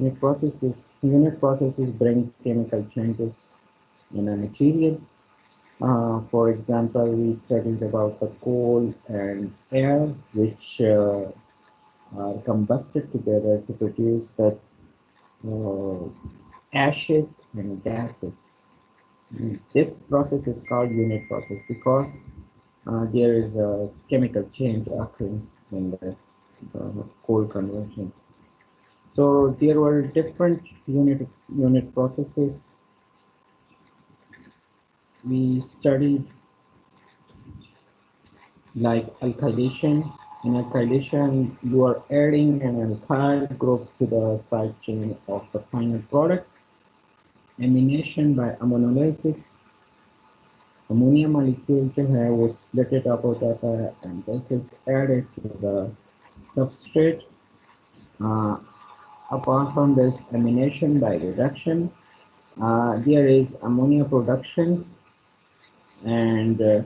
Unit processes bring chemical changes in a material. For example, we studied about the coal and air, which are combusted together to produce the uh, ashes and gases. This process is called unit process because there is a chemical change occurring in the coal conversion. So there were different unit processes. We studied like alkylation. In alkylation, you are adding an alkyl group to the side chain of the final product. Amination by ammonolysis, ammonia molecule जो है वो split it up हो जाता है and this is added to the substrate. Uh, Apart from this amination by reduction, there is ammonia production, and the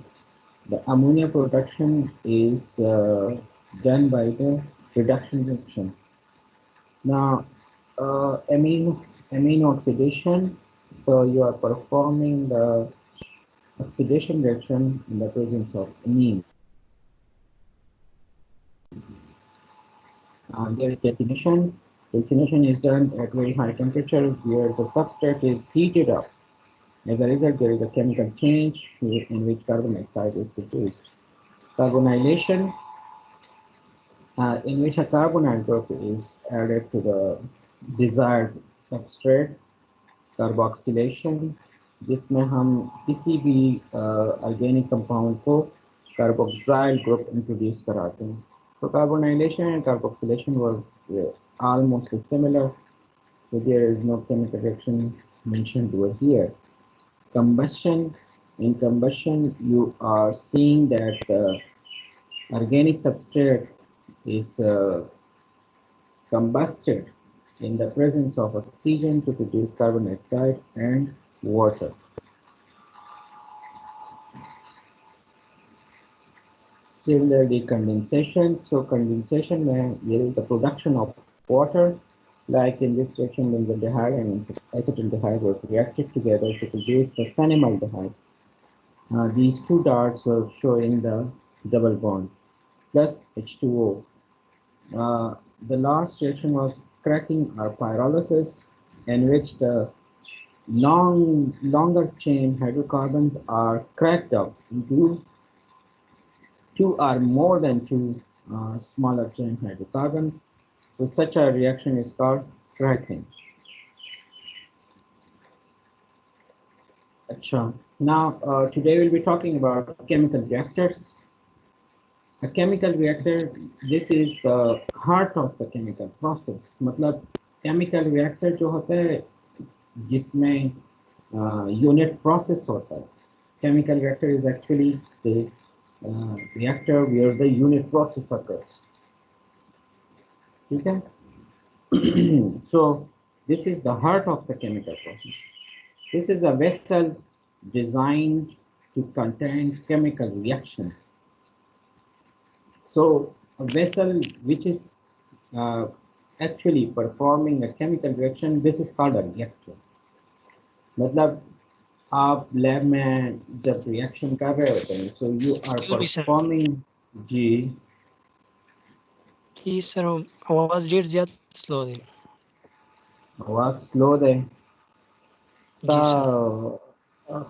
ammonia production is done by the reduction reaction. Now, amino oxidation. So you are performing the oxidation reaction in the presence of amine. There is calcination. Calcination is done at very high temperature where the substrate is heated up. As a result, there is a chemical change in which carbon dioxide is produced. Carbonylation, in which a carbonyl group is added to the desired substrate. Carboxylation, जिसमें हम किसी भी organic compound को carboxyl group introduce कराते हैं. So carbonylation and carboxylation were almost similar, so there is no chemical reaction mentioned over here. Combustion. In combustion, you are seeing that organic substrate is combusted in the presence of oxygen to produce carbon dioxide and water. Similarly, condensation. So condensation is the production of water. Like in this reaction, benzaldehyde and acetaldehyde were reacted together to produce the sanamaldehyde. These two dots were showing the double bond plus H2O. The last reaction was cracking or pyrolysis, in which the longer chain hydrocarbons are cracked up into two or more than two smaller chain hydrocarbons. So such a reaction is called cracking. Now today we'll be talking about chemical reactors. A chemical reactor, this is the heart of the chemical process. मतलब chemical reactor जो होता है जिसमें unit process होता है. Chemical reactor is actually the reactor where the unit process occurs. Okay? So this is the heart of the chemical process. This is a vessel designed to contain chemical reactions. So a vessel which is actually performing a chemical reaction, this is called a reactor. मतलब आप lab में जब reaction कर रहे होते हैं, so you are performing. जी sir, आवाज रेट ज्यादा स्लो है. आवाज स्लो है.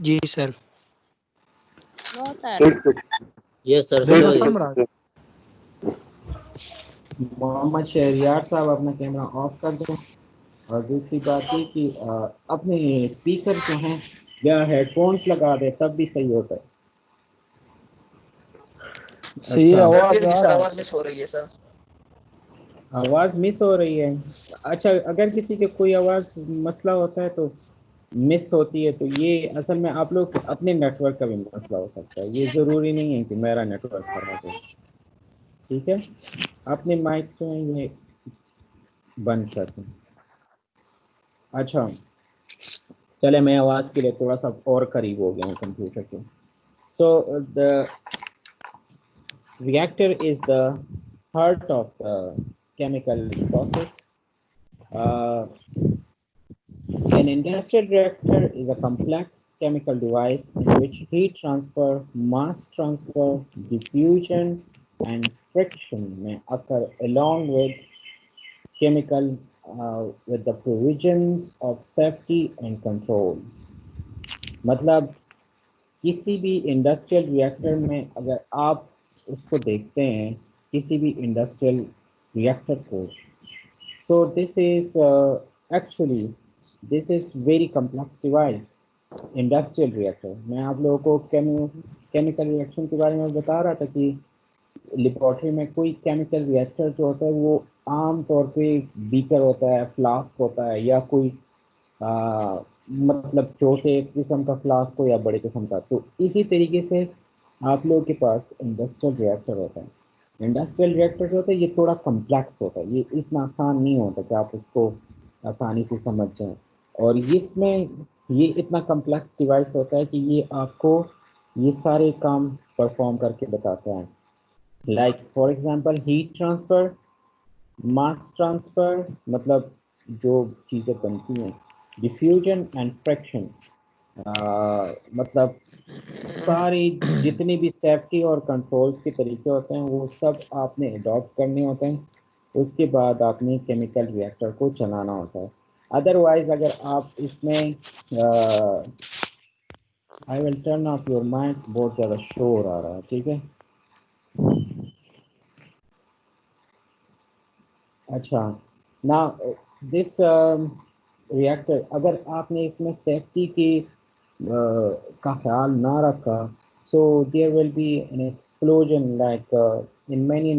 जी sir. Yes sir. Mohammad Shahriyar साहब अपना कैमरा ऑफ कर दें. और दूसरी बात ये कि अपने स्पीकर जो हैं या हेडफोन्स लगा दे तब भी सही होता है. सही आवाज मिस हो रही है सर. आवाज मिस हो रही है. अच्छा, अगर किसी के कोई आवाज मसला होता है तो मिस होती है, तो ये असल में आप लोग अपने नेटवर्क का भी मसला हो सकता है. ये जरूरी नहीं है कि मेरा नेटवर्क खराब हो. ठीक है, अपने माइक जो है ये बंद कर दें. अच्छा, चले मैं आवाज़ के लिए थोड़ा सा और करीब हो गया हूँ कंप्यूटर के। So the reactor is the heart of the chemical process. An industrial reactor is a complex chemical device in which heat transfer, mass transfer, diffusion, and friction may occur along with the provisions of safety and controls. मतलब किसी भी industrial reactor में अगर आप उसको देखते हैं, किसी भी इंडस्ट्रियल रिएक्टर को, सो this is actually this is very complex device. Industrial reactor, मैं आप लोगों को केमिकल रिएक्शन के बारे में बता रहा था कि लेबोरेटरी में कोई केमिकल रिएक्टर जो होता है वो आम तौर पे बीकर होता है, फ्लास्क होता है, या कोई मतलब छोटे किस्म का फ्लास्क हो या बड़े किस्म का। तो इसी तरीके से आप लोगों के पास इंडस्ट्रियल रिएक्टर होता है। इंडस्ट्रियल रिएक्टर जो होता है ये थोड़ा कम्प्लेक्स होता है, ये इतना आसान नहीं होता कि आप उसको आसानी से समझ जाएं। और इसमें ये इतना कम्प्लेक्स डिवाइस होता है कि ये आपको ये सारे काम परफॉर्म करके बताता है। Like for example heat transfer, mass transfer मतलब जो चीज़ें बनती हैं, डिफ्यूजन एंड फ्रैक्शन मतलब सारी जितनी भी सेफ्टी और कंट्रोल्स के तरीके होते हैं वो सब आपने अडॉप्ट करने होते हैं। उसके बाद आपने केमिकल रिएक्टर को चलाना होता है। अदरवाइज अगर आप इसमें I will turn off your mics, बहुत ज़्यादा शोर आ रहा है, ठीक है। अच्छा, ना दिस रिएक्टर अगर आपने इसमें सेफ्टी की का ख्याल ना रखा, so there will be an explosion like in many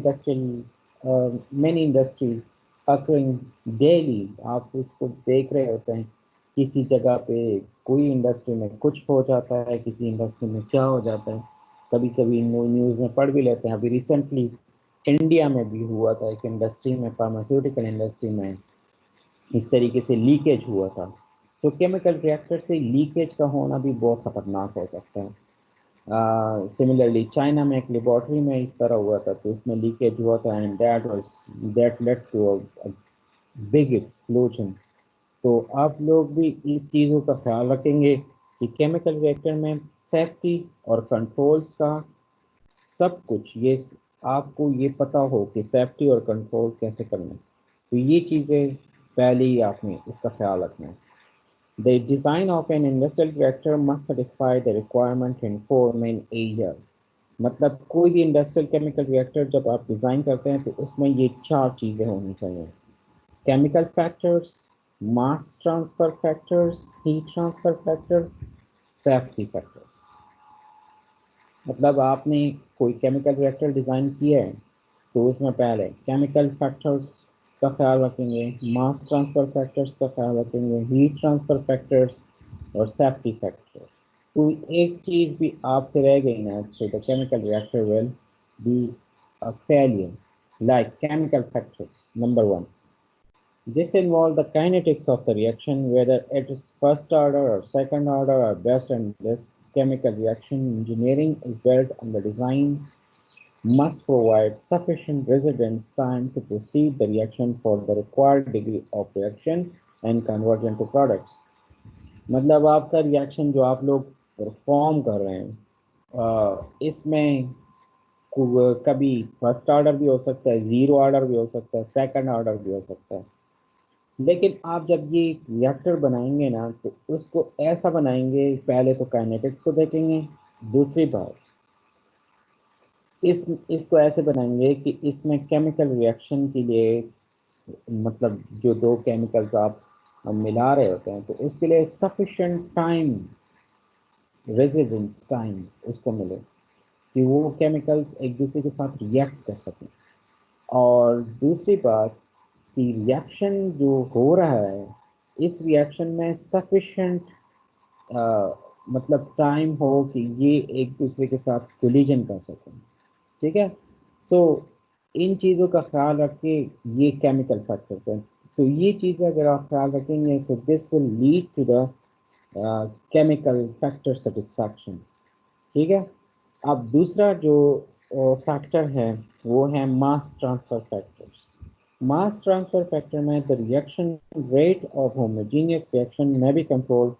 industries occurring daily। आप उसको देख रहे होते हैं, किसी जगह पे कोई इंडस्ट्री में कुछ हो जाता है, किसी इंडस्ट्री में क्या हो जाता है, कभी कभी न्यूज़ में पढ़ भी लेते हैं। अभी रिसेंटली इंडिया में भी हुआ था, एक इंडस्ट्री में, फार्मास्यूटिकल इंडस्ट्री में इस तरीके से लीकेज हुआ था। तो केमिकल रिएक्टर से लीकेज का होना भी बहुत ख़तरनाक हो सकता है। सिमिलरली चाइना में एक लेबॉर्ट्री में इस तरह हुआ था, तो उसमें लीकेज हुआ था and that led to a big explosion. तो आप लोग भी इस चीज़ों का ख्याल रखेंगे कि केमिकल रिएक्टर में सेफ्टी और कंट्रोल्स का सब कुछ, ये आपको ये पता हो कि सेफ्टी और कंट्रोल कैसे करना है। तो ये चीज़ें पहले ही आपने इसका ख्याल रखना है। The design of an industrial reactor must satisfy the requirement in 4 main areas। मतलब कोई भी इंडस्ट्रियल केमिकल रिएक्टर जब आप डिज़ाइन करते हैं तो उसमें ये 4 चीज़ें होनी चाहिए: chemical factors, mass transfer factors, heat transfer factor, safety factors. मतलब आपने कोई केमिकल रिएक्टर डिज़ाइन किया है तो उसमें पहले केमिकल फैक्टर्स का ख्याल रखेंगे, मास ट्रांसफ़र फैक्टर्स का ख्याल रखेंगे, हीट ट्रांसफ़र फैक्टर्स और सेफ्टी फैक्टर्स। तो एक चीज़ भी आपसे रह गई ना, so the chemical reactor will be a failure। Like chemical factors, number 1, this involves the kinetics of the reaction, whether it is first order or second order or best and this chemical reaction engineering is built on the design must provide sufficient residence time to proceed the reaction for the required degree of reaction and conversion to products। मतलब आपका reaction जो आप लोग perform कर रहे हैं इसमें कभी फर्स्ट ऑर्डर भी हो सकता है, ज़ीरो ऑर्डर भी हो सकता है, सेकंड ऑर्डर भी हो सकता है। लेकिन आप जब ये रिएक्टर बनाएंगे ना तो उसको ऐसा बनाएंगे, पहले तो काइनेटिक्स को देखेंगे, दूसरी बात इसको ऐसे बनाएंगे कि इसमें केमिकल रिएक्शन के लिए मतलब जो दो केमिकल्स आप मिला रहे होते हैं तो उसके लिए सफिशिएंट टाइम, रेजिडेंस टाइम उसको मिले कि वो केमिकल्स एक दूसरे के साथ रिएक्ट कर सकें। और दूसरी बात कि रिएक्शन जो हो रहा है इस रिएक्शन में सफिशिएंट मतलब टाइम हो कि ये एक दूसरे के साथ कोलिजन कर सकें, ठीक है। सो इन चीज़ों का ख्याल रख के ये केमिकल फैक्टर्स हैं। तो ये चीज़ अगर आप ख्याल रखेंगे, so this will lead to the chemical factor satisfaction. ठीक है। अब दूसरा जो फैक्टर है वो है mass transfer factors. Mass transfer factor में the reaction rate of homogeneous reaction may be controlled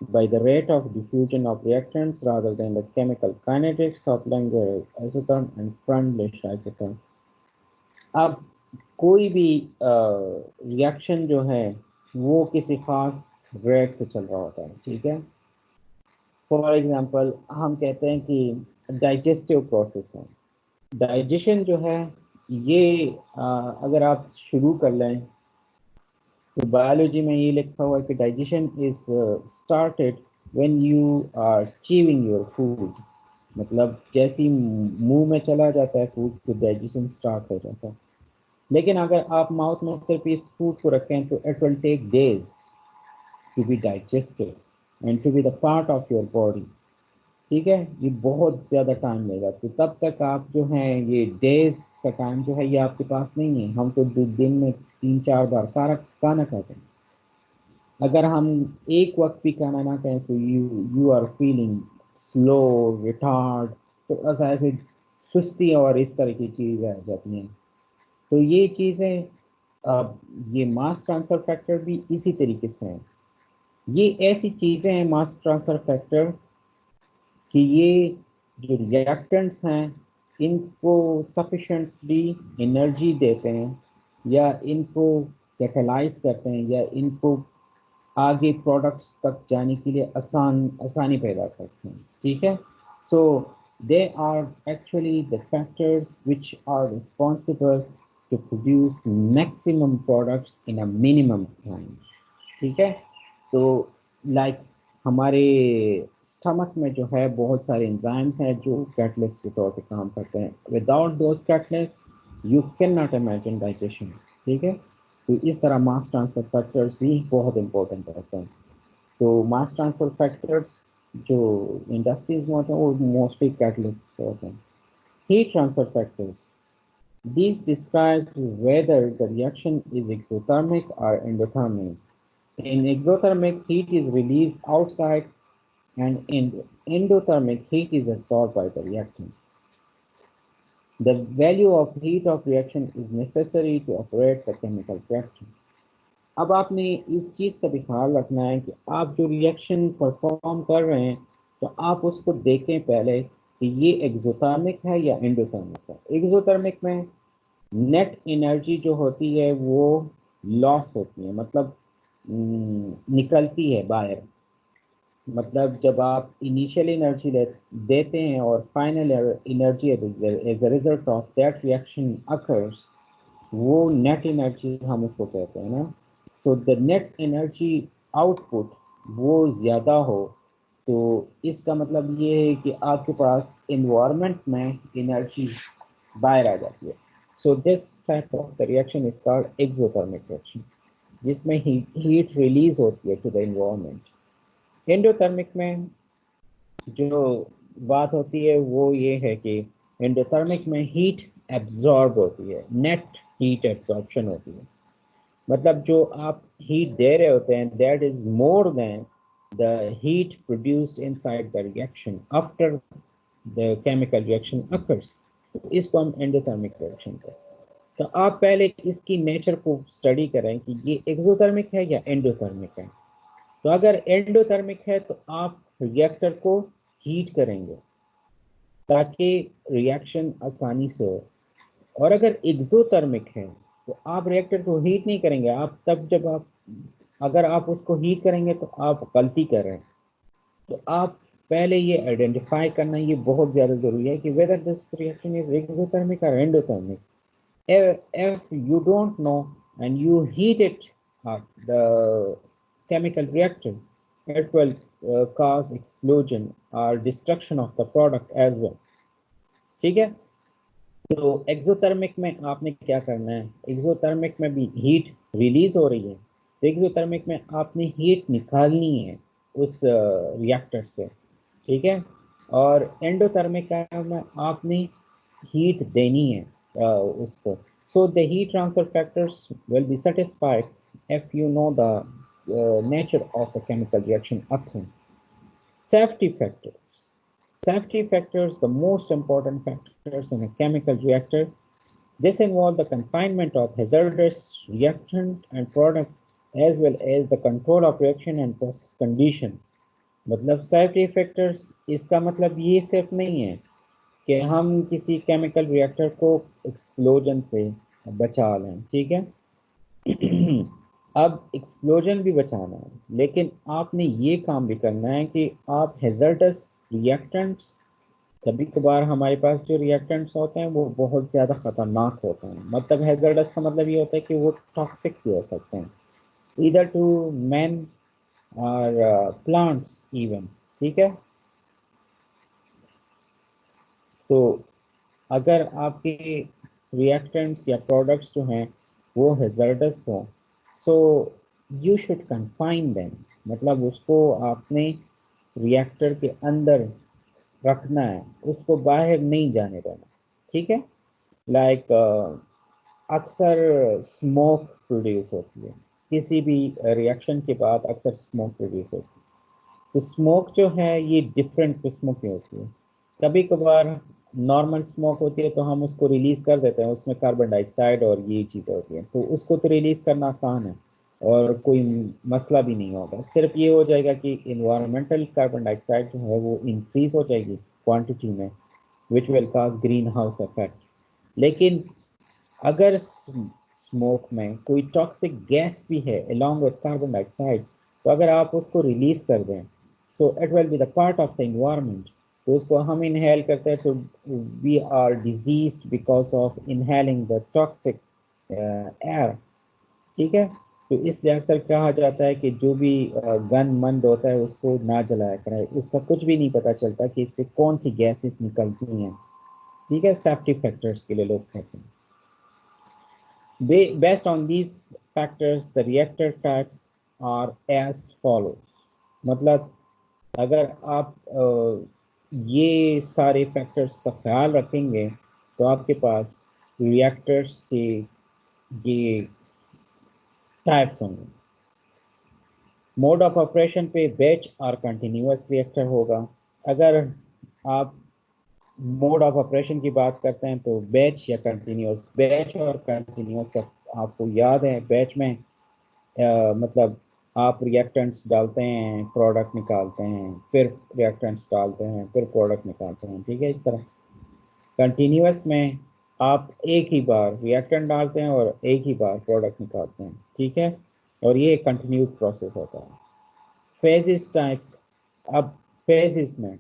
by the rate of diffusion of reactants rather than the chemical kinetics of Langer isotherm and Freundlich isotherm। अब कोई भी reaction जो है वो किसी खास rate से चल रहा होता है। ठीक है। फॉर एग्जांपल हम कहते हैं कि डाइजेस्टिव प्रोसेस है, डाइजेशन जो है ये अगर आप शुरू कर लें तो बायोलॉजी में ये लिखा हुआ है कि digestion is started when you are chewing your food. मतलब जैसे ही मुंह में चला जाता है फूड तो डाइजेशन स्टार्ट हो जाता है। लेकिन अगर आप माउथ में सिर्फ इस फूड को रखें तो it will take days to be digested and to be the part of your body. ठीक है। ये बहुत ज़्यादा टाइम लेगा। तो तब तक आप जो हैं ये डेज का टाइम जो है ये आपके पास नहीं है। हम तो दिन में 3-4 बार खाना खाते हैं। अगर हम एक वक्त भी खाना ना खाएं so you are feeling slow, retard, तो ऐसे सुस्ती और इस तरह की चीज़ें आ जाती हैं। तो ये चीज़ें अब ये मास ट्रांसफ़र फैक्टर भी इसी तरीके से हैं। ये ऐसी चीज़ें हैं मास ट्रांसफ़र फैक्टर कि ये जो रिएक्टेंट्स हैं इनको सफिशेंटली एनर्जी देते हैं या इनको कैटलाइज करते हैं या इनको आगे प्रोडक्ट्स तक जाने के लिए आसानी पैदा करते हैं। ठीक है। So they are actually the factors which are responsible to produce maximum products in a minimum time. ठीक है। तो लाइक हमारे स्टमक में जो है बहुत सारे एंजाइम्स हैं जो कैटलिस्ट के तौर पे काम करते हैं। Without those catalyst you can not imagine digestion. ठीक है। तो इस तरह मास ट्रांसफर फैक्टर्स भी बहुत इंपॉर्टेंट रहते हैं। तो मास ट्रांसफर फैक्टर्स जो इंडस्ट्रीज में होते हैं वो मोस्टली कैटलिस्ट से होते हैं। Heat transfer factors, these describe whether the reaction is exothermic or endothermic. In exothermic, heat is released outside, and in endothermic, heat is absorbed by the reactants. The value of heat of reaction is necessary to operate the chemical reaction. अब आपने इस चीज़ का भी ख्याल रखना है कि आप जो रिएक्शन परफॉर्म कर रहे हैं तो आप उसको देखें पहले कि ये एक्सोथर्मिक है या एंडोथर्मिक है। एक्सोथर्मिक में नेट एनर्जी जो होती है वो लॉस होती है, मतलब निकलती है बाहर। मतलब जब आप इनिशियल एनर्जी देते हैं और final energy as a result of that reaction occurs, वो नेट एनर्जी हम उसको कहते हैं ना। So the net energy output वो ज़्यादा हो तो इसका मतलब ये है कि आपके पास इन्वायरमेंट में एनर्जी बाहर आ जाती है। So this type of the reaction is called exothermic reaction, जिसमें हीट रिलीज होती है टू द इन्वायरमेंट। एंडोथर्मिक में जो बात होती है वो ये है कि एंडोथर्मिक में हीट एब्जॉर्ब होती है, नेट हीट एब्जॉर्प्शन होती है। मतलब जो आप हीट दे रहे होते हैं that is more than the heat produced inside the reaction after the chemical reaction occurs. इसको हम एंडोथर्मिक रिएक्शन कहते हैं। तो आप पहले इसकी नेचर को स्टडी करें कि ये एक्सोथर्मिक है या एंडोथर्मिक है। तो अगर एंडोथर्मिक है तो आप रिएक्टर को हीट करेंगे ताकि रिएक्शन आसानी से हो, और अगर एक्सोथर्मिक है तो आप रिएक्टर को हीट नहीं करेंगे। आप तब जब आप अगर आप उसको हीट करेंगे तो आप गलती कर रहे हैं। तो आप पहले ये आइडेंटिफाई करना ये बहुत ज़्यादा ज़रूरी है कि whether this reaction is exothermic और endothermic. if you don't know and you heat it up, the chemical reactor, it will cause explosion or destruction of the product as well। ठीक है। तो एक्सोथर्मिक में आपने क्या करना है, एक्सोथर्मिक में भी हीट रिलीज हो रही है तो एक्सोथर्मिक में आपने हीट निकालनी है उस रिएक्टर से। ठीक है। और एंडोथर्मिक में आपने हीट देनी है उसको। So the heat transfer factors will be satisfied if you know the nature of the chemical reaction occurring. Safety factors. Safety factors, the most important factors in a chemical reactor. This involves the confinement of hazardous reactant and product as well as the control of reaction and process conditions. मतलब safety factors इसका मतलब ये सिर्फ नहीं है कि हम किसी केमिकल रिएक्टर को एक्सप्लोजन से बचा लें, ठीक है। अब एक्सप्लोजन भी बचाना है, लेकिन आपने ये काम भी करना है कि आप हैजर्डस रिएक्टेंट्स, कभी कभार हमारे पास जो रिएक्टेंट्स होते हैं वो बहुत ज़्यादा ख़तरनाक होते हैं। मतलब हैजर्डस का मतलब ये होता है कि वो टॉक्सिक भी हो सकते हैं, ईदर टू मैन और प्लांट्स इवन, ठीक है। तो अगर आपके रिएक्टेंट्स या प्रोडक्ट्स जो हैं वो हैजर्डस हो, so you should confine them, मतलब उसको आपने रिएक्टर के अंदर रखना है, उसको बाहर नहीं जाने देना, ठीक है। लाइक अक्सर स्मोक प्रोड्यूस होती है, किसी भी रिएक्शन के बाद अक्सर स्मोक प्रोड्यूस होती है। तो स्मोक जो है ये डिफरेंट किस्मों की होती है। कभी कभार नॉर्मल स्मोक होती है तो हम उसको रिलीज़ कर देते हैं, उसमें कार्बन डाइऑक्साइड और ये चीज़ें होती हैं, तो उसको तो रिलीज़ करना आसान है और कोई मसला भी नहीं होगा। सिर्फ ये हो जाएगा कि इन्वायरमेंटल कार्बन डाइऑक्साइड जो है वो इंक्रीज़ हो जाएगी क्वांटिटी में, which will cause green house effect. लेकिन अगर स्मोक में कोई टॉक्सिक गैस भी है अलॉन्ग विद कार्बन डाइऑक्साइड, तो अगर आप उसको रिलीज़ कर दें, so it will be the part of the environment, तो उसको हम इनहेल करते हैं, तो we are diseased because of inhaling the toxic air, ठीक है। तो इसलिए अक्सर कहा जाता है कि जो भी गन मंद होता है उसको ना जलाया करें, इसका कुछ भी नहीं पता चलता कि इससे कौन सी गैसेस निकलती हैं, ठीक है। सेफ्टी फैक्टर्स के लिए लोग कहते हैं। Based on these factors, the reactor types are as follows. मतलब अगर आप ये सारे फैक्टर्स का ख्याल रखेंगे तो आपके पास रिएक्टर्स के ये टाइप्स होंगे। मोड ऑफ ऑपरेशन पे बैच और कंटिन्यूस रिएक्टर होगा। अगर आप मोड ऑफ ऑपरेशन की बात करते हैं तो बैच या कंटिन्यूस, बैच और कंटिन्यूस का आपको याद है, बैच में मतलब आप रिएक्टेंट्स डालते हैं, प्रोडक्ट निकालते हैं, फिर रिएक्टेंट्स डालते हैं, फिर प्रोडक्ट निकालते हैं, ठीक है। इस तरह कंटिन्यूस में आप एक ही बार रिएक्टेंट डालते हैं और एक ही बार प्रोडक्ट निकालते हैं, ठीक है, और ये कंटिन्यूस प्रोसेस होता है। फेजेस टाइप्स, अब फेजेस में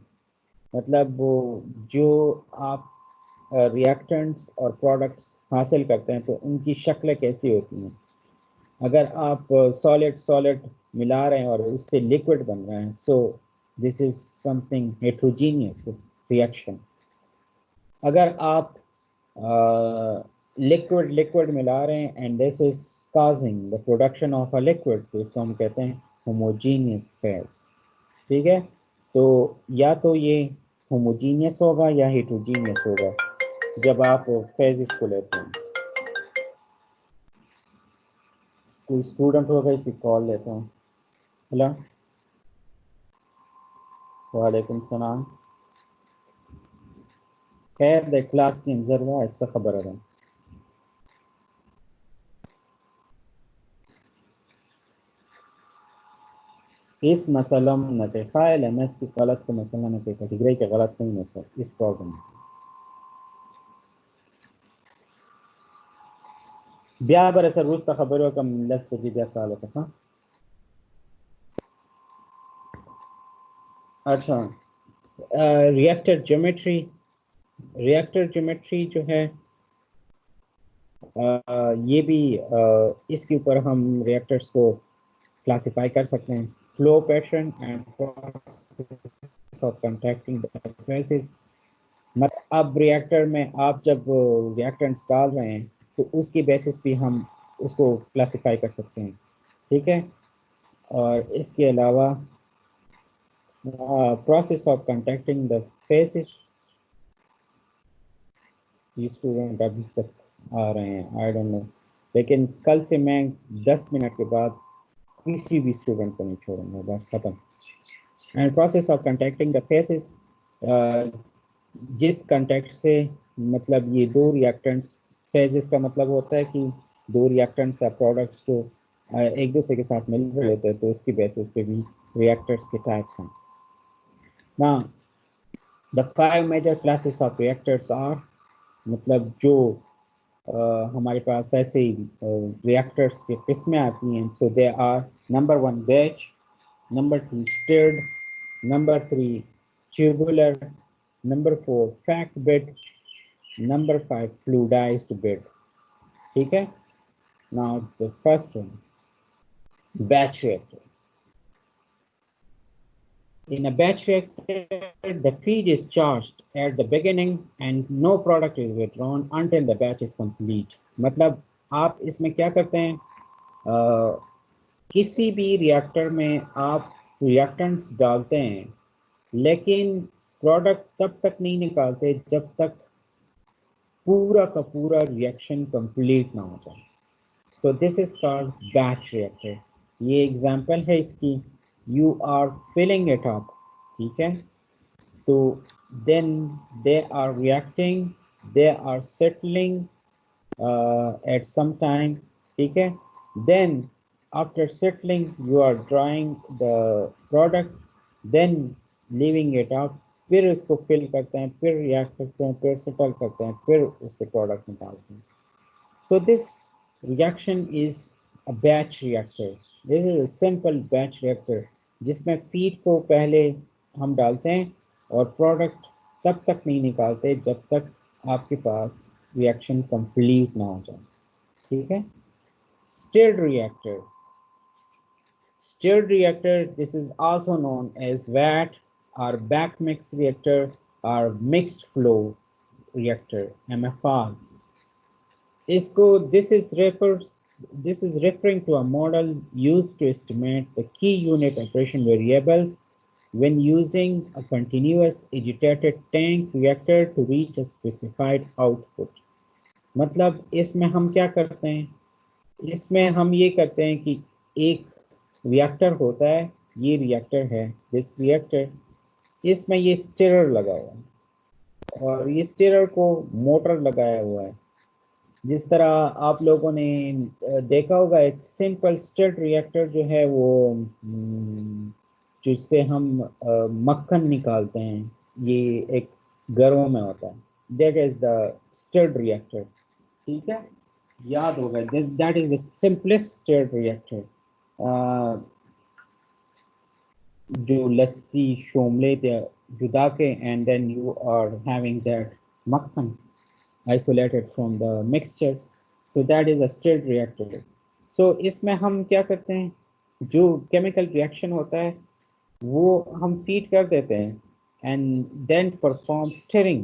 मतलब वो जो आप रिएक्टेंट्स और प्रोडक्ट्स हासिल करते हैं तो उनकी शक्लें कैसी होती हैं। अगर आप सॉलिड सॉलिड मिला रहे हैं और उससे लिक्विड बन रहे हैं, सो this is something heterogeneous reaction. अगर आप लिक्विड लिक्विड मिला रहे हैं and this is causing the production of a liquid, तो इसको हम कहते हैं होमोजीनियस फेज, ठीक है। तो या तो ये होमोजीनियस होगा या हेट्रोजीनियस होगा जब आप फेजेस को लेते हैं। कोई स्टूडेंट होगा, इसी कॉल लेता हूँ। हेलो, वालेकुम सलाम। खैर दे क्लास की जरूर ऐसा खबर है। इस मसला में नते फ़ाइल एम एस की गलत से मसला में कैटेगरी के गलत नहीं है सर, इस प्रॉब्लम ब्या बर सर रोज का खबर हो कम लस को जी ब्या साल होता था। अच्छा, रिएक्टर ज्योमेट्री, रिएक्टर ज्योमेट्री जो है ये भी इसके ऊपर हम रिएक्टर्स को क्लासिफाई कर सकते हैं। Flow pattern and process of contracting the faces, मतलब अब रिएक्टर में आप जब रिएक्टेंट्स डाल रहे हैं तो उसकी बेसिस पे हम उसको क्लासिफाई कर सकते हैं, ठीक है। और इसके अलावा process of contracting the faces, ये स्टूडेंट अभी तक आ रहे हैं, आई डोंट नो, लेकिन कल से मैं 10 मिनट के बाद किसी भी स्टूडेंट को नहीं छोड़ूंगा, बस खत्म। And process of contacting the faces, जिस कंटेक्ट से मतलब ये दो रिएक्टेंट्स, फेजेस का मतलब होता है कि दो रिएक्टेंट्स या प्रोडक्ट्स जो एक दूसरे के साथ मिल रहे होते हैं, तो उसकी बेसिस पे भी रिएक्टर्स के टाइप्स हैं। Now the 5 major classes of reactors are, मतलब जो हमारे पास ऐसे ही रिएक्टर्स की किस्में आती हैं, so they are number 1 batch, number 2 stirred, number 3 tubular, number 4 fact bed, number 5 fluidized bed। ठीक है। Now the first one, batch reactor. In a batch reactor, the feed is charged at the beginning and no product is withdrawn until the batch is complete। मतलब आप इसमें क्या करते हैं, किसी भी रिएक्टर में आप रिएक्टेंट्स डालते हैं, लेकिन प्रोडक्ट तब तक नहीं निकालते जब तक पूरा का पूरा रिएक्शन कंप्लीट ना हो जाए। So this is called batch reactor. ये एग्जांपल है इसकी, you are filling it up, ठीक है, तो then they are reacting, they are settling at some time, ठीक है, then after settling you are drawing the product, then leaving it up, फिर इसको फिल करते हैं, फिर रिएक्ट करते हैं, फिर सेटल करते हैं, फिर उससे प्रोडक्ट निकालते हैं। So this reaction is a batch reactor. This is a simple batch reactor जिसमें फीड को पहले हम डालते हैं और प्रोडक्ट तब तक नहीं निकालते जब तक आपके पास रिएक्शन कंप्लीट ना हो जाए, ठीक है। Stirred reactor. Stirred reactor, this is also known as VAT or back mix reactor or mixed flow reactor, MFR. इसको this is referring to a model used to estimate the key unit operation variables when using a continuous agitated tank reactor to reach a specified output। मतलब इसमें हम क्या करते हैं, इसमें हम ये करते हैं कि एक रिएक्टर होता है, ये रिएक्टर है, दिस रिएक्टर, इसमें ये स्टिरर लगा हुआ है और ये स्टिरर को मोटर लगाया हुआ है। जिस तरह आप लोगों ने देखा होगा एक सिंपल स्टिर्ड रिएक्टर जो है वो जिससे हम मक्खन निकालते हैं, ये एक घरों में होता है, that is the stirred reactor, ठीक है, याद होगा, that is the simplest stirred reactor. जो लस्सी शोमले जुदा के and then you are having that makhan isolated from the mixture, so that is a stirred reactor। so इसमें हम क्या करते हैं, जो chemical reaction होता है वो हम feed कर देते हैं and then perform stirring,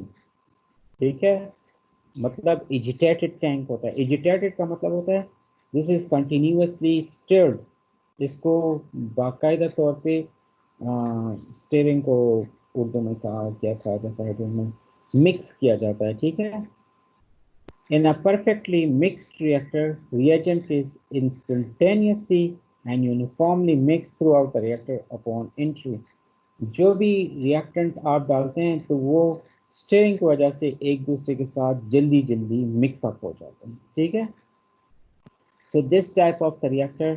ठीक है, मतलब agitated tank होता है, agitated का मतलब होता है this is continuously stirred, इसको बाकायदा तौर पे स्टीयरिंग को उर्दू में क्या कहा जाता है, मिक्स किया जाता है, ठीक है। In a perfectly mixed reactor, reagent is instantaneously and uniformly mixed throughout the reactor upon entry। जो भी reactant आप डालते हैं तो वो stirring की वजह से एक दूसरे के साथ जल्दी जल्दी mix up हो जाते हैं, ठीक है। So this type of the reactor,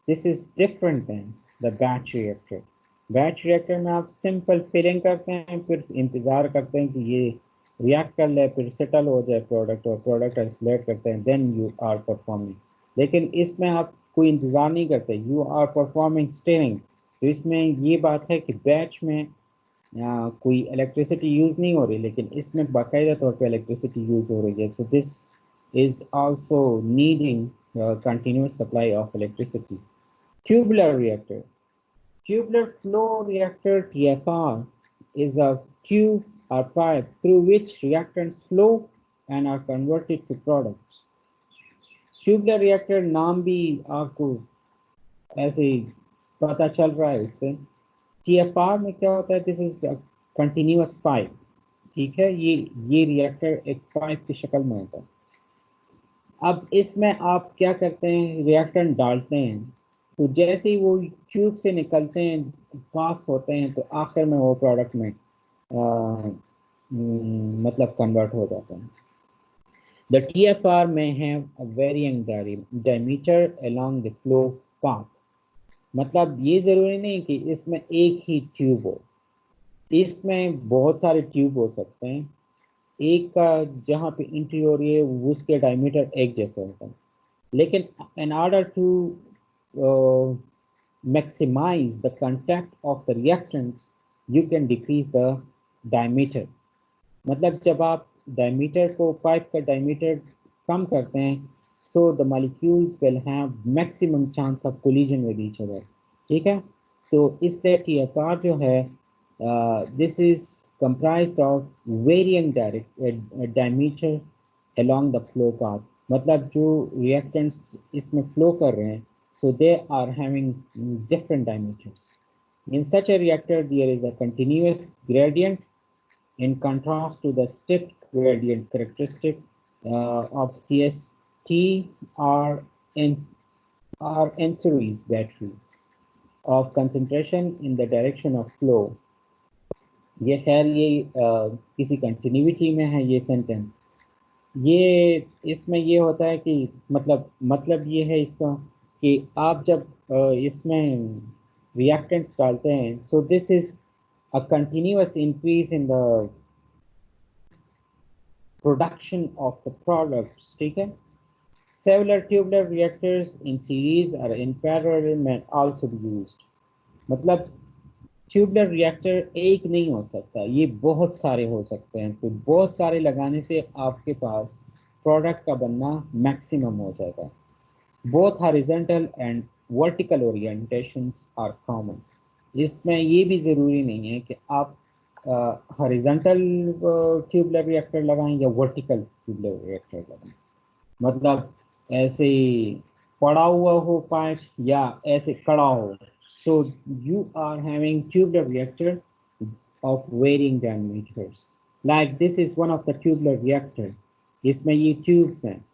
this is different than the batch reactor। Batch reactor में आप simple filling करते हैं, फिर इंतज़ार करते हैं कि ये रिएक्ट कर ले, फिर सेटल हो जाए प्रोडक्ट और प्रोडक्ट आइसोलेट करते हैं, देन यू आर परफॉर्मिंग। लेकिन इसमें आप कोई इंतज़ार नहीं करते, यू आर परफॉर्मिंग स्टीयरिंग। तो इसमें ये बात है कि बैच में कोई इलेक्ट्रिसिटी यूज़ नहीं हो रही, लेकिन इसमें बाकायदा तौर पे इलेक्ट्रिसिटी यूज़ हो रही है। So this is also needing continuous supply of electricity. Tubular reactor, tubular flow reactor TFR is a tube or pipe through which reactants flow and are converted to products। tubular reactor नाम भी आपको ऐसे पता चल रहा है इससे। TFR में क्या होता है, दिस इज कंटिन्यूअस पाइप, ठीक है, ये रिएक्टर एक पाइप की शक्ल में होता है। अब इसमें आप क्या करते हैं, रिएक्टेंट डालते हैं, तो जैसे ही वो ट्यूब से निकलते हैं, पास होते हैं, तो आखिर में वो प्रोडक्ट में मतलब कन्वर्ट हो जाते हैं। The TFR may have a varying diameter along the flow path. मतलब ये ज़रूरी नहीं कि इसमें एक ही ट्यूब हो, इसमें बहुत सारे ट्यूब हो सकते हैं। एक का जहाँ पे इंटीरियर है उसके डायमीटर एक जैसे होता है, लेकिन in order to maximize the contact of the reactants, you can decrease the diameter. मतलब जब आप डायमीटर को, पाइप का डायमीटर कम करते हैं, so the molecules will have maximum chance of collision with each other. ठीक है, तो इसलिए TFR जो है, this is comprised of variant diameter along the flow path। मतलब जो रिएक्टेंट्स इसमें फ्लो कर रहे हैं, so they are having different diameters. In such a reactor there is a continuous gradient in contrast to the stepped gradient characteristic of CST or N series battery of concentration in the direction of flow। ये खैर ये किसी continuity में है ये sentence. ये इसमें ये होता है कि मतलब ये है इसका कि आप जब इसमें रिएक्टेंट्स डालते हैं, सो this is a continuous increase in the production of the products। ठीक है, several tubular reactors in series or in parallel may also be used। मतलब ट्यूबलर रिएक्टर एक नहीं हो सकता, ये बहुत सारे हो सकते हैं। तो बहुत सारे लगाने से आपके पास प्रोडक्ट का बनना मैक्सिमम हो जाएगा। Both horizontal and vertical orientations are common. इसमें ये भी ज़रूरी नहीं है कि आप हॉरिजॉन्टल ट्यूबलर रिएक्टर लगाएं या वर्टिकल ट्यूबलर रिएक्टर लगाएं। मतलब ऐसे पड़ा हुआ हो पाइप या ऐसे कड़ा हो। So you are having tubular reactor of varying diameters. Like this is one of the tubular reactor. इसमें ये ट्यूब्स हैं,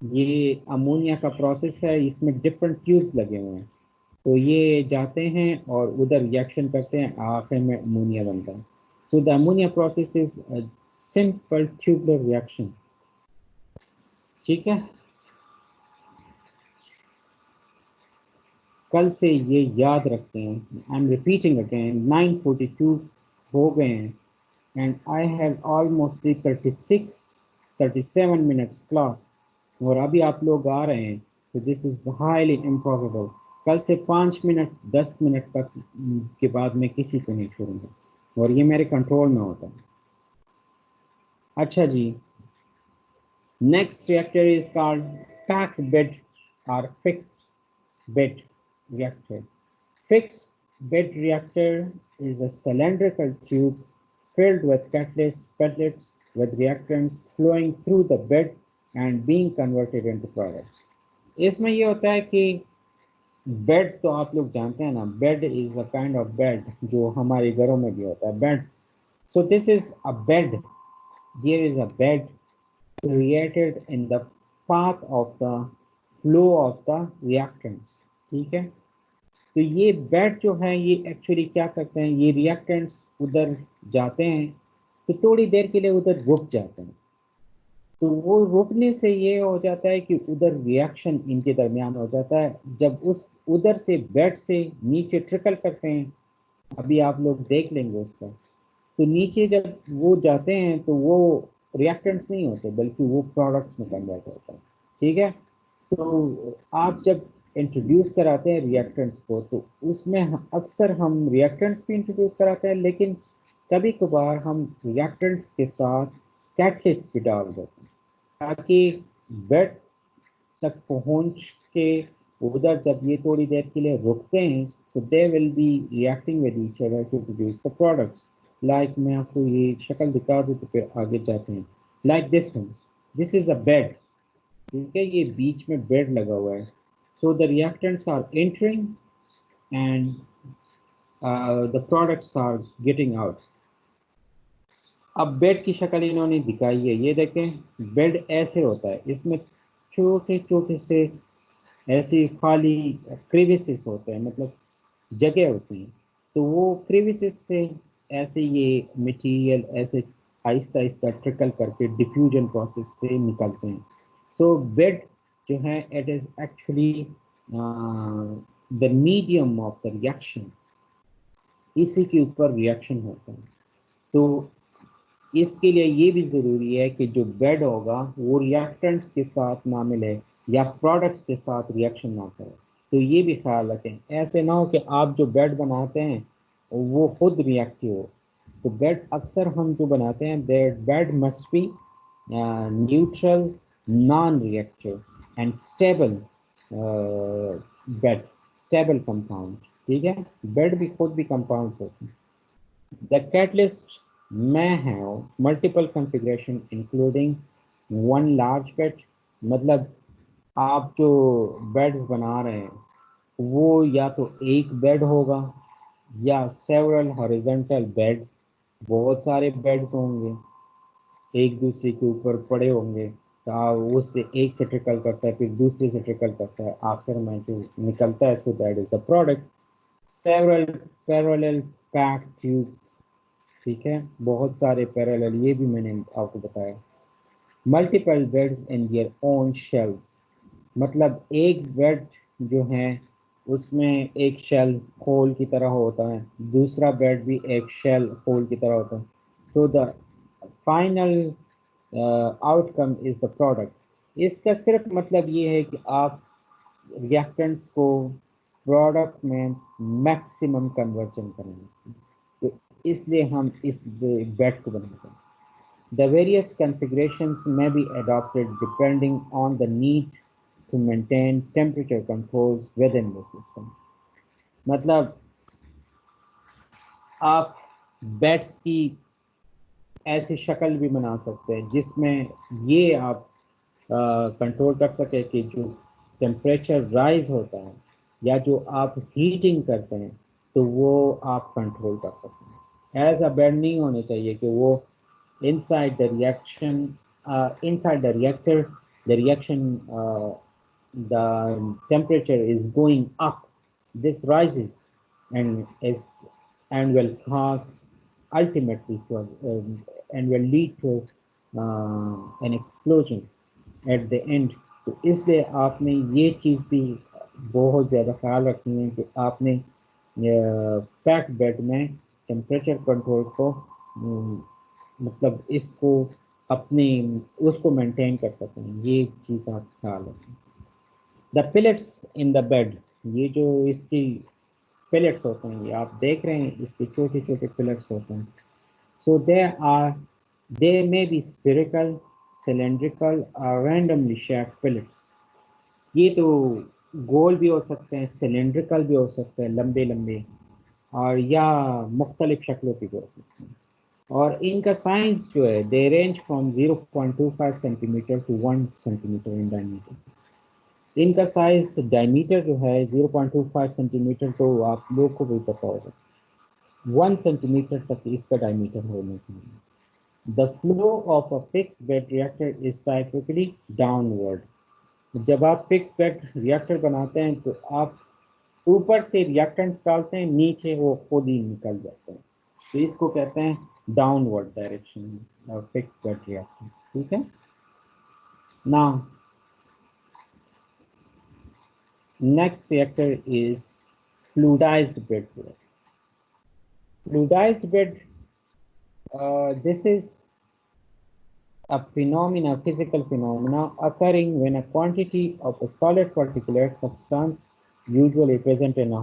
ये अमोनिया का प्रोसेस है, इसमें डिफरेंट ट्यूब्स लगे हुए हैं। तो ये जाते हैं और उधर रिएक्शन करते हैं, आखिर में अमोनिया बनता है। So the ammonia process is a simple tubular reaction। ठीक है, कल से ये याद रखते हैं। आई एम रिपीटिंग अगेन, 9:42 हो गए हैं and I have almost 37 minutes class, और अभी आप लोग आ रहे हैं, तो दिस इज हाईली इम्प्रॉबेबल। कल से 5 मिनट 10 मिनट तक के बाद मैं किसी को नहीं छोड़ूंगा, और ये मेरे कंट्रोल में होता है। अच्छा जी, next reactor is called packed bed और fixed bed reactor। Fixed bed reactor is a cylindrical tube filled with catalyst pellets with reactants flowing through the bed and being converted into products। इसमें ये होता है कि bed तो आप लोग जानते हैं ना, bed is a kind of bed जो हमारे घरों में भी होता है, bed. So this is a bed, here is a bed created in the path of the flow of the reactants। ठीक है, तो ये बेड जो है ये एक्चुअली क्या करते हैं, ये रिएक्टेंट्स उधर जाते हैं तो थोड़ी देर के लिए उधर रुक जाते हैं। तो वो रुकने से ये हो जाता है कि उधर रिएक्शन इनके दरमियान हो जाता है। जब उस उधर से बेड से नीचे ट्रिकल करते हैं, अभी आप लोग देख लेंगे उसका, तो नीचे जब वो जाते हैं तो वो रिएक्टेंट्स नहीं होते बल्कि वो प्रोडक्ट्स में कन्वर्ट होता है। ठीक है, तो आप जब इंट्रोड्यूस कराते हैं रिएक्टेंट्स को, तो उसमें अक्सर हम रिएक्टेंट्स भी इंट्रोड्यूस कराते हैं, लेकिन कभी कभार हम रिएक्टेंट्स के साथ कैटलिस्ट भी डाल देते हैं ताकि बेड तक पहुंच के उधर जब ये थोड़ी देर के लिए रुकते हैं, so they will be reacting with each other to produce the products. Like मैं आपको ये शक्ल दिखा दूँ तो फिर आगे जाते हैं। Like this one, this is a bed. ठीक है, ये बीच में बेड लगा हुआ है। So the reactants are entering and the products are getting out. अब बेड की शक्ल इन्होंने दिखाई है, ये देखें बेड ऐसे होता है, इसमें छोटे छोटे से ऐसी खाली क्रीविसेस होते हैं, मतलब जगह होती हैं, तो वो क्रीविसेस से ऐसे ये मटेरियल ऐसे आहिस्ता आहिस्ता ट्रिकल करके डिफ्यूजन प्रोसेस से निकलते हैं। सो बेड जो है it is actually the medium of the reaction, इसी के ऊपर रिएक्शन होता है। तो इसके लिए ये भी ज़रूरी है कि जो बेड होगा वो रिएक्टेंट्स के साथ ना मिले या प्रोडक्ट्स के साथ रिएक्शन ना करे। तो ये भी ख्याल रखें, ऐसे ना हो कि आप जो बेड बनाते हैं वो खुद रिएक्टिव हो। तो बेड अक्सर हम जो बनाते हैं bed must be neutral, non reactive and stable bed, stable compound. ठीक है, बेड भी खुद भी कंपाउंड्स होते हैं। The catalyst may have multiple configuration including one large bed, मतलब आप जो बेड्स बना रहे हैं वो या तो एक बेड होगा या सेवरल हॉरिजॉन्टल बेड्स, बहुत सारे बेड्स होंगे एक दूसरे के ऊपर पड़े होंगे, तो उससे एक से ट्रिकल करता है फिर दूसरे से ट्रिकल करता है, आखिर में जो निकलता है so that is a product. Several parallel packed tubes, ठीक है, बहुत सारे पैरेलल, ये भी मैंने आपको बताया। Multiple beds in their own shells, मतलब एक बेड जो है उसमें एक शेल होल की तरह होता है, दूसरा बेड भी एक शेल होल की तरह होता है। So the final outcome is the product. इसका सिर्फ मतलब ये है कि आप रिएक्टेंट्स को प्रोडक्ट में मैक्सिमम कन्वर्जन करेंगे, तो इसलिए हम इस बेड को बनाते हैं। The various configurations may be adopted depending on the need to maintain temperature controls within the system. मतलब आप बेड्स की ऐसी शक्ल भी बना सकते हैं जिसमें ये आप कंट्रोल कर सके कि जो टेम्परेचर राइज होता है या जो आप हीटिंग करते हैं तो वो आप कंट्रोल कर सकते हैं। ऐसा बेड नहीं होने चाहिए कि वो inside the reaction, inside the reactor, the reaction, the temperature is going up. This rises and is and will cause ultimately to and will lead to an explosion at the end. तो इसलिए आपने ये चीज़ भी बहुत ज़्यादा ख्याल रखनी है कि आपने पैक बेड में टेम्परेचर कंट्रोल को मतलब इसको अपने उसको मेंटेन कर सकें, ये चीज़ आप ख्याल रखें। The pellets in the bed, ये जो इसकी पिलेट्स होते हैं ये आप देख रहे हैं, इसके छोटे छोटे पिलेट्स होते हैं। So they may be spherical, cylindrical और रैंडमली शेप्ड पिलेट्स। ये तो गोल भी हो सकते हैं, सिलेंड्रिकल भी हो सकते हैं लंबे लंबे, और या मुख्तलिफ शक्लों की भी हो सकते हैं। और इनका साइज जो है they range from 0.25 centimetre to 1 centimetre in diameter. इनका साइज डायमीटर जो है 0.25 सेंटीमीटर तो आप लोग को भी पता होगा, 1 सेंटीमीटर तक इसका डायमीटर होना चाहिए। The flow of a fix bed reactor is typically downward. जब आप फिक्स बेड रिएक्टर बनाते हैं तो आप ऊपर से रिएक्टेंट्स डालते हैं, नीचे वो खुद ही निकल जाते हैं, तो इसको कहते हैं डाउनवर्ड डायरेक्शन और फिक्स बेड रिएक्टर। ठीक है, now next reactor is fluidized bed reactor. Fluidized bed, this is a physical phenomena occurring when a quantity of a solid particulate substance, usually present in a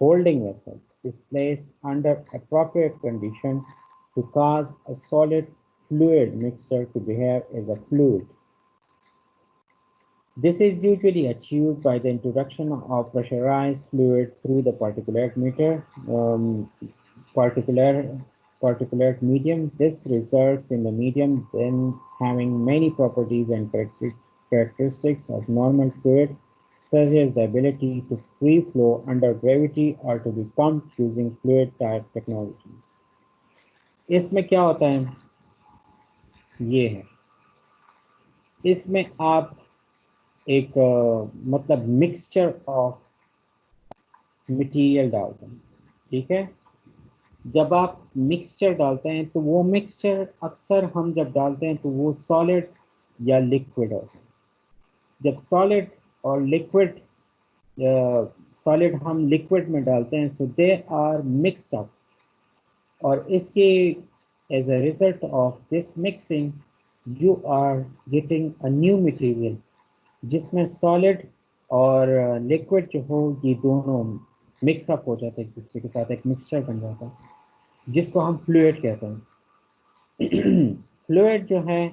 holding vessel, is placed under appropriate condition to cause a solid fluid mixture to behave as a fluid. This is usually achieved by the introduction of pressurized fluid through the particulate meter, particulate medium. This results in the medium then having many properties and characteristics of normal fluid, such as the ability to free flow under gravity or to be pumped using fluid type technologies. इसमें क्या होता है, ये है, इसमें आप एक मतलब मिक्सचर ऑफ मटेरियल डालते हैं, ठीक है। जब आप मिक्सचर डालते हैं तो वो मिक्सचर अक्सर हम जब डालते हैं तो वो सॉलिड या लिक्विड होता है। जब सॉलिड और लिक्विड सॉलिड हम लिक्विड में डालते हैं so they are mixed up, और इसके as a result of this mixing you are getting a new material जिसमें सॉलिड और लिक्विड जो हो ये दोनों मिक्सअप हो जाते हैं एक दूसरे के साथ, एक मिक्सचर बन जाता है जिसको हम फ्लूइड कहते हैं। फ्लूइड जो है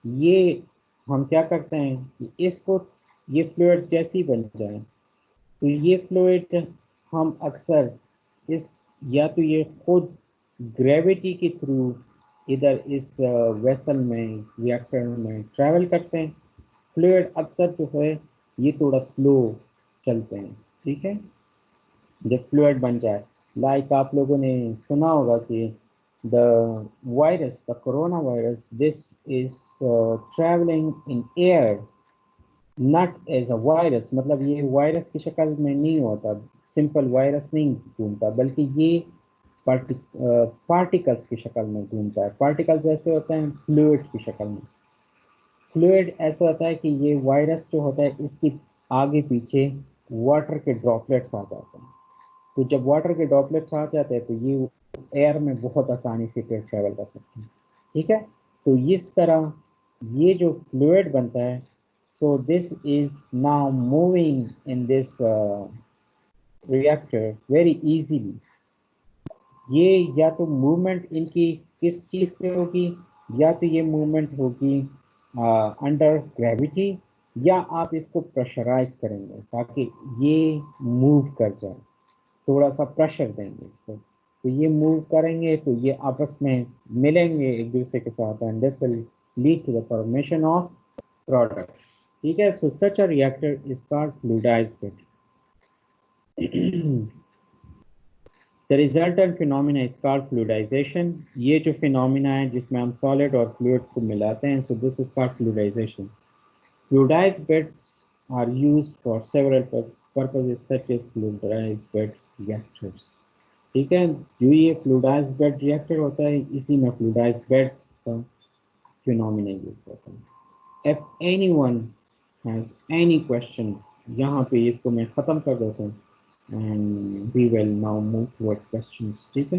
ये हम क्या करते हैं कि इसको ये फ्लूइड जैसी बन जाए तो ये फ्लूइड हम अक्सर इस या तो ये खुद ग्रेविटी के थ्रू इधर इस वेसल में रिएक्टर में ट्रैवल करते हैं। फ्लूइड अक्सर जो है ये थोड़ा स्लो चलते हैं, ठीक है। जब फ्लूइड बन जाए, लाइक आप लोगों ने सुना होगा कि the virus, the corona virus, this is travelling in air not as a virus, मतलब ये वायरस की शक्ल में नहीं होता, सिंपल वायरस नहीं घूमता, बल्कि ये पार्टिकल्स की शक्ल में घूमता है। पार्टिकल्स ऐसे होते हैं फ्लूइड की शक्ल में। फ्लूइड ऐसा होता है कि ये वायरस जो होता है इसकी आगे पीछे वाटर के ड्रॉपलेट्स आ जाते हैं। तो जब वाटर के ड्रॉपलेट्स आ जाते हैं तो ये एयर में बहुत आसानी से ट्रैवल कर सकते हैं, ठीक है। तो इस तरह ये जो फ्लूइड बनता है, so this is now moving in this reactor very easily. ये या तो मूवमेंट इनकी किस चीज़ पे होगी, या तो ये मूवमेंट होगी अंडर ग्रेविटी, या आप इसको प्रेशराइज करेंगे ताकि ये मूव कर जाए, थोड़ा सा प्रेशर देंगे इसको तो ये मूव करेंगे, तो ये आपस में मिलेंगे एक दूसरे के साथ and this will lead to the formation of product, ठीक है। So such a reactor is called fluidized bed. The resultant phenomena is called fluidization. ये जो phenomena है जिसमें हम solid और fluid को मिलाते हैं, so this is called fluidization. Fluidized beds are used for several purposes such as fluidized bed reactors. ठीक है, जो ये fluidized bed reactor होता है इसी में fluidized beds का phenomena यूज होता है। If anyone has any question, यहाँ पे इसको मैं ख़त्म कर देता हूँ and we will now move toward questions, ठीक है।